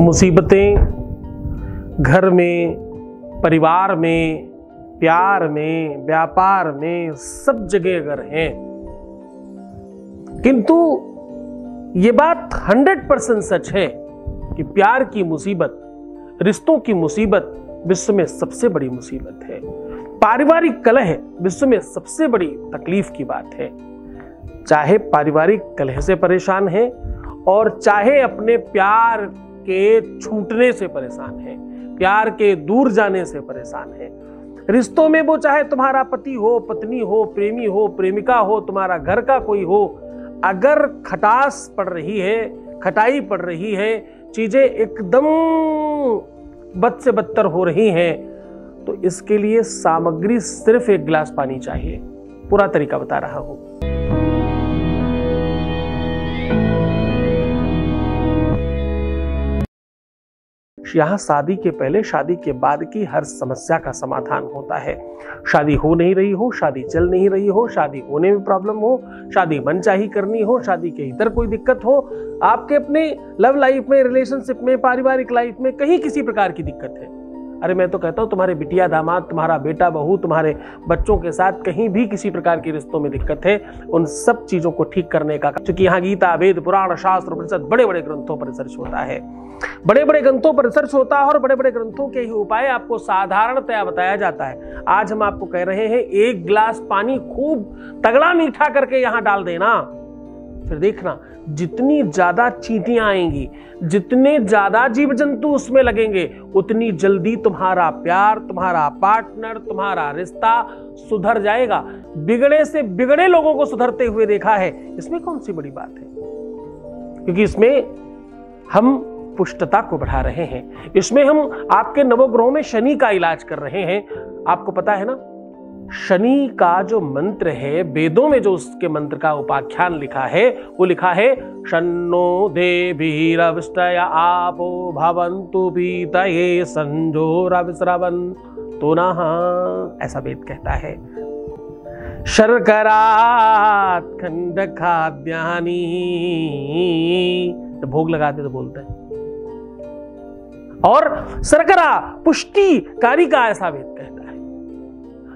मुसीबतें घर में, परिवार में, प्यार में, व्यापार में, सब जगह अगर हैं, किंतु ये बात 100% सच है कि प्यार की मुसीबत, रिश्तों की मुसीबत विश्व में सबसे बड़ी मुसीबत है। पारिवारिक कलह विश्व में सबसे बड़ी तकलीफ की बात है। चाहे पारिवारिक कलह से परेशान है और चाहे अपने प्यार के छूटने से परेशान है, प्यार के दूर जाने से परेशान है। रिश्तों में वो चाहे तुम्हारा पति हो, पत्नी हो, प्रेमी हो, प्रेमिका हो, तुम्हारा घर का कोई हो, अगर खटास पड़ रही है, खटाई पड़ रही है, चीजें एकदम बद से बदतर हो रही हैं, तो इसके लिए सामग्री सिर्फ एक गिलास पानी चाहिए। पूरा तरीका बता रहा हूं। यहां शादी के पहले, शादी के बाद की हर समस्या का समाधान होता है। शादी हो नहीं रही हो, शादी चल नहीं रही हो, शादी होने में प्रॉब्लम हो, शादी मनचाही करनी हो, शादी के इधर कोई दिक्कत हो, आपके अपने लव लाइफ में, रिलेशनशिप में, पारिवारिक लाइफ में कहीं किसी प्रकार की दिक्कत है, अरे मैं तो कहता हूं तुम्हारे बिटिया दामाद, तुम्हारा बेटा बहू, तुम्हारे बच्चों के साथ कहीं भी किसी प्रकार की रिश्तों में दिक्कत है, उन सब चीजों को ठीक करने का, क्योंकि यहाँ गीता, वेद, पुराण, शास्त्र, उपनिषद बड़े बड़े ग्रंथों पर रिसर्च होता है, बड़े बड़े ग्रंथों पर रिसर्च होता है और बड़े बड़े ग्रंथों के ही उपाय आपको साधारणतया बताया जाता है। आज हम आपको कह रहे हैं एक गिलास पानी खूब तगड़ा मीठा करके यहां डाल देना, फिर देखना जितनी ज्यादा चींटियां आएंगी, जितने ज्यादा जीव जंतु उसमें लगेंगे, उतनी जल्दी तुम्हारा प्यार, तुम्हारा पार्टनर, तुम्हारा रिश्ता सुधर जाएगा। बिगड़े से बिगड़े लोगों को सुधरते हुए देखा है, इसमें कौन सी बड़ी बात है, क्योंकि इसमें हम पुष्टता को बढ़ा रहे हैं, इसमें हम आपके नवग्रहों में शनि का इलाज कर रहे हैं। आपको पता है ना, शनि का जो मंत्र है, वेदों में जो उसके मंत्र का उपाख्यान लिखा है, वो लिखा है शन्नो देवीरविष्टय आपो भवन्तु पीतये संजोरविस्रवन्तु नः, ऐसा वेद कहता है। शर्करात् खंड खाद्यानि, तो भोग लगाते तो बोलते हैं, और शर्करा पुष्टि कारी का, ऐसा वेद कहता है।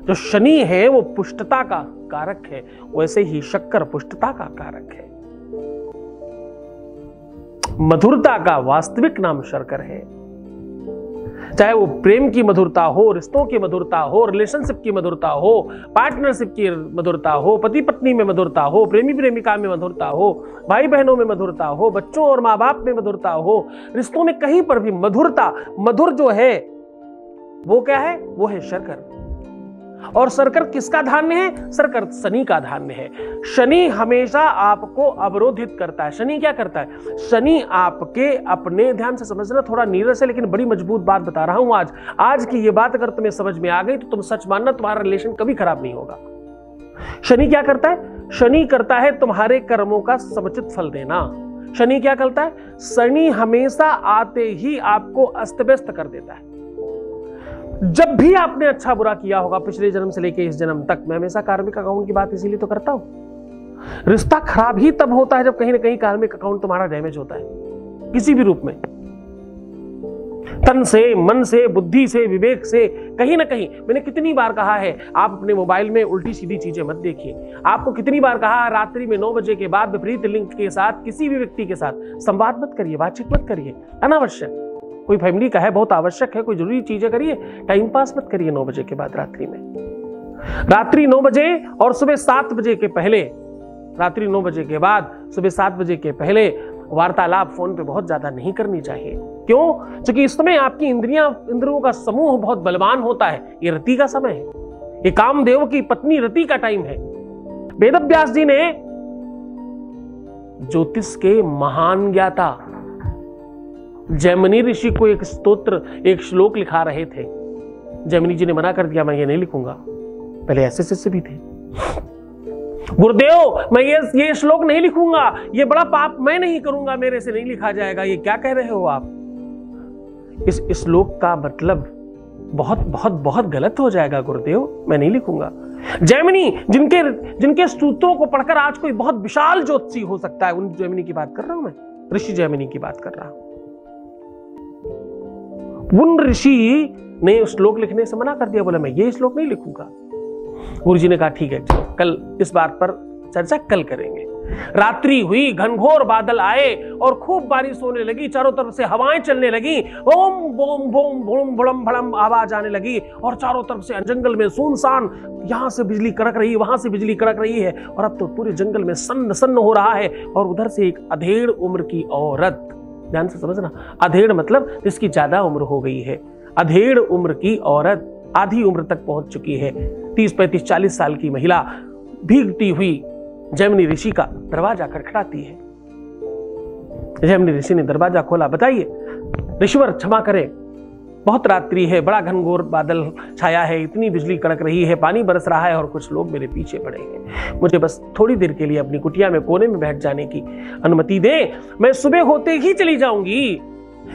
जो शनि है वो पुष्टता का कारक है, वैसे ही शक्कर पुष्टता का कारक है। मधुरता का वास्तविक नाम शर्कर है। चाहे वो प्रेम की मधुरता हो, रिश्तों की मधुरता हो, रिलेशनशिप की मधुरता हो, पार्टनरशिप की मधुरता हो, पति पत्नी में मधुरता हो, प्रेमी प्रेमिका में मधुरता हो, भाई बहनों में मधुरता हो, बच्चों और माँ बाप में मधुरता हो, रिश्तों में कहीं पर भी मधुरता, मधुर जो है वो क्या है, वो है शर्कर। और शर्कर किसका धान्य है? शर्कर शनि का धान्य है। शनि हमेशा आपको अवरोधित करता है। शनि क्या करता है? शनि आपके अपने, ध्यान से समझना, थोड़ा नीरस है लेकिन बड़ी मजबूत बात बता रहा हूं आज की ये बात अगर तुम्हें समझ में आ गई तो तुम सच मानना, तुम्हारा रिलेशन कभी खराब नहीं होगा। शनि क्या करता है? शनि करता है तुम्हारे कर्मों का समुचित फल देना। शनि क्या करता है? शनि हमेशा आते ही आपको अस्त व्यस्त कर देता है। जब भी आपने अच्छा बुरा किया होगा पिछले जन्म से लेकर इस जन्म तक, मैं हमेशा कार्मिक अकाउंट की बात इसीलिए तो करता हूं, रिश्ता खराब ही तब होता है जब कहीं ना कहीं कार्मिक अकाउंट तुम्हारा डैमेज होता है, किसी भी रूप में, तन से, मन से, बुद्धि से, विवेक से, कहीं ना कहीं। मैंने कितनी बार कहा है आप अपने मोबाइल में उल्टी सीधी चीजें मत देखिए। आपको कितनी बार कहा रात्रि में 9 बजे के बाद विपरीत लिंग के साथ किसी भी व्यक्ति के साथ संवाद मत करिए, बातचीत मत करिए, अनावश्यक। कोई फैमिली का है, बहुत आवश्यक है, कोई जरूरी चीजें करिए, टाइम पास मत करिए 9 बजे के बाद रात्रि में। रात्रि 9 बजे और सुबह 7 बजे के पहले, रात्रि 9 बजे के बाद सुबह 7 बजे के पहले वार्तालाप फोन पे बहुत ज्यादा नहीं करनी चाहिए। क्यों? क्योंकि इस समय आपकी इंद्रियों का समूह बहुत बलवान होता है। ये रति का समय है, ये कामदेव की पत्नी रति का टाइम है। वेदव्यास जी ने, ज्योतिष के महान ज्ञाता जैमिनी ऋषि को एक स्तोत्र, एक श्लोक लिखा रहे थे। जैमिनी जी ने मना कर दिया, मैं ये नहीं लिखूंगा। पहले ऐसे शिष्य भी थे, गुरुदेव मैं ये श्लोक नहीं लिखूंगा, ये बड़ा पाप मैं नहीं करूंगा, मेरे से नहीं लिखा जाएगा। ये क्या कह रहे हो आप? इस श्लोक का मतलब बहुत बहुत बहुत गलत हो जाएगा गुरुदेव, मैं नहीं लिखूंगा। जैमिनी जिनके सूत्रों को पढ़कर आज कोई बहुत विशाल ज्योतिषी हो सकता है, उन जैमिनी की बात कर रहा हूं मैं, ऋषि जैमिनी की बात कर रहा हूं। उन ऋषि ने श्लोक लिखने से मना कर दिया, बोला मैं ये श्लोक नहीं लिखूंगा। गुरुजी ने कहा ठीक है, कल इस बात पर चर्चा कल करेंगे। रात्रि हुई, घनघोर बादल आए और खूब बारिश होने लगी, चारों तरफ से हवाएं चलने लगी, ओम बोम बोम बोम बड़म भड़म आवाज आने लगी और चारों तरफ से जंगल में सुनसान, यहां से बिजली कड़क रही है, वहां से बिजली कड़क रही है और अब तो पूरे जंगल में सन्न सन्न हो रहा है। और उधर से एक अधेड़ उम्र की औरत, ध्यान से समझना, अधेड़ मतलब जिसकी ज्यादा उम्र हो गई है, अधेड़ उम्र की औरत, आधी उम्र तक पहुंच चुकी है, 30, 35, 40 साल की महिला भीगती हुई जैमिनी ऋषि का दरवाजा खटखटाती है। जैमिनी ऋषि ने दरवाजा खोला, बताइए ऋषिवर क्षमा करें, बहुत रात्रि है, बड़ा घनघोर बादल छाया है, इतनी बिजली कड़क रही है, पानी बरस रहा है और कुछ लोग मेरे पीछे पड़े हैं, मुझे बस थोड़ी देर के लिए अपनी कुटिया में कोने में बैठ जाने की अनुमति दें, मैं सुबह होते ही चली जाऊंगी।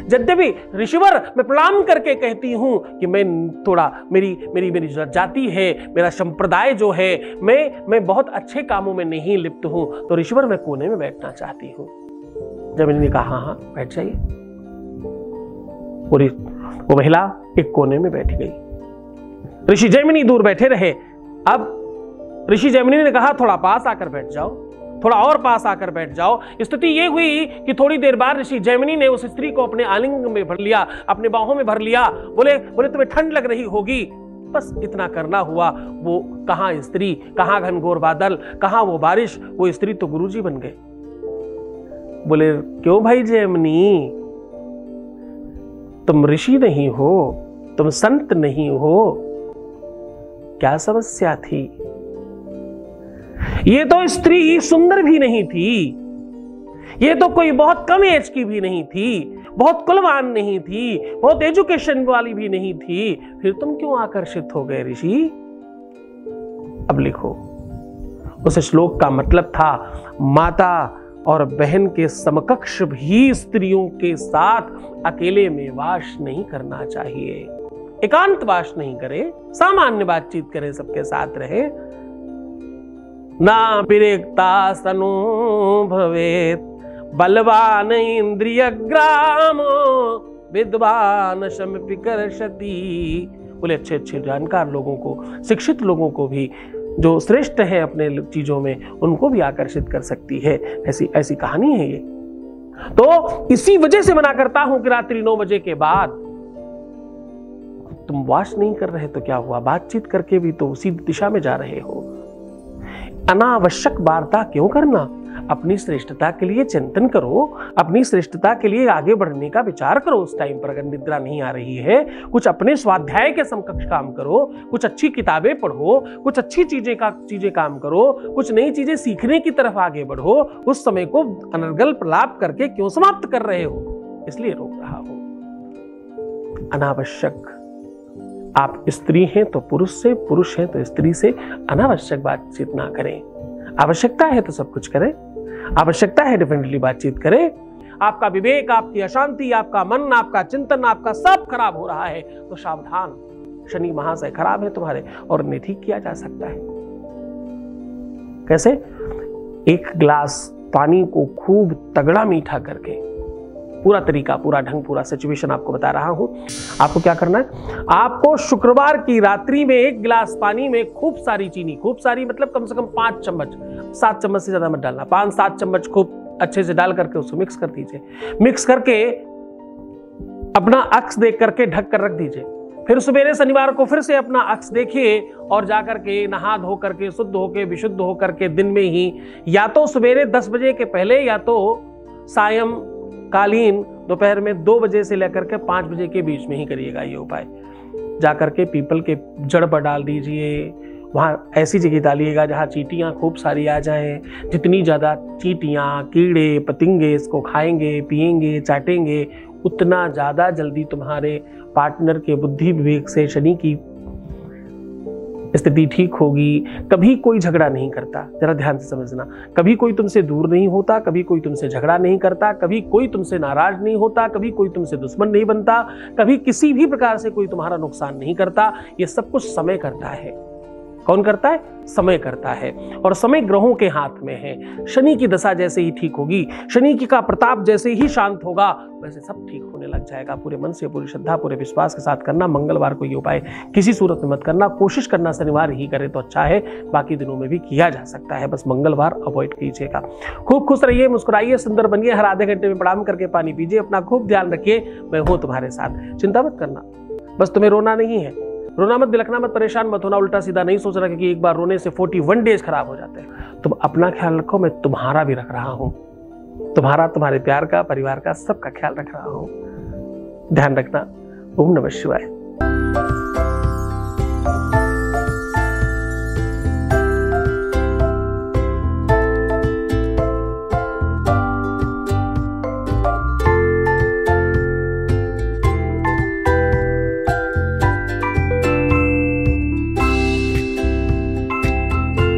यद्यपि ऋषिवर मैं प्रणाम करके कहती हूं कि मैं थोड़ा मेरी जाति है, मेरा संप्रदाय जो है, मैं बहुत अच्छे कामों में नहीं लिप्त हूं, तो ऋषिवर मैं कोने में बैठना चाहती हूं। जैमिनी ने कहा हाँ बैठ जाइए। वो महिला एक कोने में बैठ गई। ऋषि जैमिनी दूर बैठे रहे। अब ऋषि जैमिनी ने कहा थोड़ा पास आकर बैठ जाओ, थोड़ा और पास आकर बैठ जाओ। स्थिति यह हुई कि थोड़ी देर बाद ऋषि जैमिनी ने उस स्त्री को अपने आलिंग में भर लिया, अपने बाहों में भर लिया। बोले तुम्हें ठंड लग रही होगी, बस इतना करना हुआ। वो कहां स्त्री, कहां घनघोर बादल, कहां वो बारिश, वो स्त्री तो गुरुजी बन गए। बोले क्यों भाई जैमिनी, तुम ऋषि नहीं हो, तुम संत नहीं हो, क्या समस्या थी? ये तो स्त्री सुंदर भी नहीं थी, ये तो कोई बहुत कम एज की भी नहीं थी, बहुत कुलवान नहीं थी, बहुत एजुकेशन वाली भी नहीं थी, फिर तुम क्यों आकर्षित हो गए ऋषि? अब लिखो, उस श्लोक का मतलब था माता और बहन के समकक्ष भी स्त्रियों के साथ अकेले में वास नहीं करना चाहिए, एकांतवास नहीं करे, सामान्य बातचीत करे, सबके साथ रहे। ना विरेक्ता सनु भवेत बलवान इंद्रिय ग्राम विद्वान शमपि कर्षति। बोले अच्छे अच्छे जानकार लोगों को, शिक्षित लोगों को भी, जो श्रेष्ठ है अपने चीजों में, उनको भी आकर्षित कर सकती है। ऐसी कहानी है ये। तो इसी वजह से मना करता हूं कि रात्रि 9 बजे के बाद तुम वास नहीं कर रहे तो क्या हुआ, बातचीत करके भी तो उसी दिशा में जा रहे हो। अनावश्यक वार्ता क्यों करना? अपनी श्रेष्ठता के लिए चिंतन करो, अपनी श्रेष्ठता के लिए आगे बढ़ने का विचार करो। उस टाइम पर अगर निद्रा नहीं आ रही है, कुछ अपने स्वाध्याय के समकक्ष काम करो, कुछ अच्छी किताबें पढ़ो, कुछ अच्छी चीजें काम करो, कुछ नई चीजें सीखने की तरफ आगे बढ़ो। उस समय को अनर्गल प्रलाप करके क्यों समाप्त कर रहे हो? इसलिए रोक रहा हूं। अनावश्यक, आप स्त्री हैं तो पुरुष से, पुरुष हैं तो स्त्री से अनावश्यक बातचीत ना करें। आवश्यकता है तो सब कुछ करें, आवश्यकता है डेफिनेटली बातचीत करें। आपका विवेक, आपकी अशांति, आपका मन, आपका चिंतन, आपका सब खराब हो रहा है तो सावधान, शनि महाशय खराब है तुम्हारे और इन्हें ठीक किया जा सकता है। कैसे? एक गिलास पानी को खूब तगड़ा मीठा करके, पूरा तरीका, पूरा ढंग, पूरा सिचुएशन आपको बता रहा हूं। आपको क्या करना है? आपको शुक्रवार की रात्रि में एक गिलास पानी में खूब सारी चीनी, खूब सारी मतलब कम से कम 5 चम्मच, 7 चम्मच से ज्यादा मत डालना, 5-7 चम्मच खूब अच्छे से डाल करके उसको मिक्स कर दीजिए। मिक्स करके अपना अक्स देख करके ढक कर रख दीजिए। फिर सवेरे शनिवार को फिर से अपना अक्स देखिए और जाकर के नहा धो करके, शुद्ध होकर, विशुद्ध होकर के दिन में ही, या तो सवेरे 10 बजे के पहले या तो सायं कालीन दोपहर में 2 बजे से लेकर के 5 बजे के बीच में ही करिएगा ये उपाय। जाकर के पीपल के जड़ पर डाल दीजिए, वहां ऐसी जगह डालिएगा जहां चींटियां खूब सारी आ जाएं। जितनी ज्यादा चींटियां, कीड़े पतिंगे इसको खाएंगे, पिएंगे, चाटेंगे, उतना ज्यादा जल्दी तुम्हारे पार्टनर के बुद्धि विवेक से शनि की स्थिति ठीक होगी। कभी कोई झगड़ा नहीं करता, जरा ध्यान से समझना। कभी कोई तुमसे दूर नहीं होता, कभी कोई तुमसे झगड़ा नहीं करता, कभी कोई तुमसे नाराज नहीं होता, कभी कोई तुमसे दुश्मन नहीं बनता, कभी किसी भी प्रकार से कोई तुम्हारा नुकसान नहीं करता। ये सब कुछ समय करता है। कौन करता है? समय करता है। और समय ग्रहों के हाथ में है। शनि की दशा जैसे ही ठीक होगी, शनि की का प्रताप जैसे ही शांत होगा, वैसे सब ठीक होने लग जाएगा। पूरे मन से, पूरी श्रद्धा, पूरे विश्वास के साथ करना। मंगलवार को ये उपाय किसी सूरत में मत करना, कोशिश करना शनिवार ही करे तो अच्छा है, बाकी दिनों में भी किया जा सकता है, बस मंगलवार अवॉइड कीजिएगा। खूब खुश रहिए, मुस्कुराइए, सुंदर बनिए, हर आधे घंटे में प्रणाम करके पानी पीजिए, अपना खूब ध्यान रखिए। मैं हूं तुम्हारे साथ, चिंता मत करना, बस तुम्हें रोना नहीं है। रोना मत, बिलखना मत, परेशान मत होना, उल्टा सीधा नहीं सोचना, क्योंकि एक बार रोने से 41 डेज खराब हो जाते हैं। तुम अपना ख्याल रखो, मैं तुम्हारा भी रख रहा हूं, तुम्हारा, तुम्हारे प्यार का, परिवार का, सबका ख्याल रख रहा हूं। ध्यान रखना। ओम नमः शिवाय।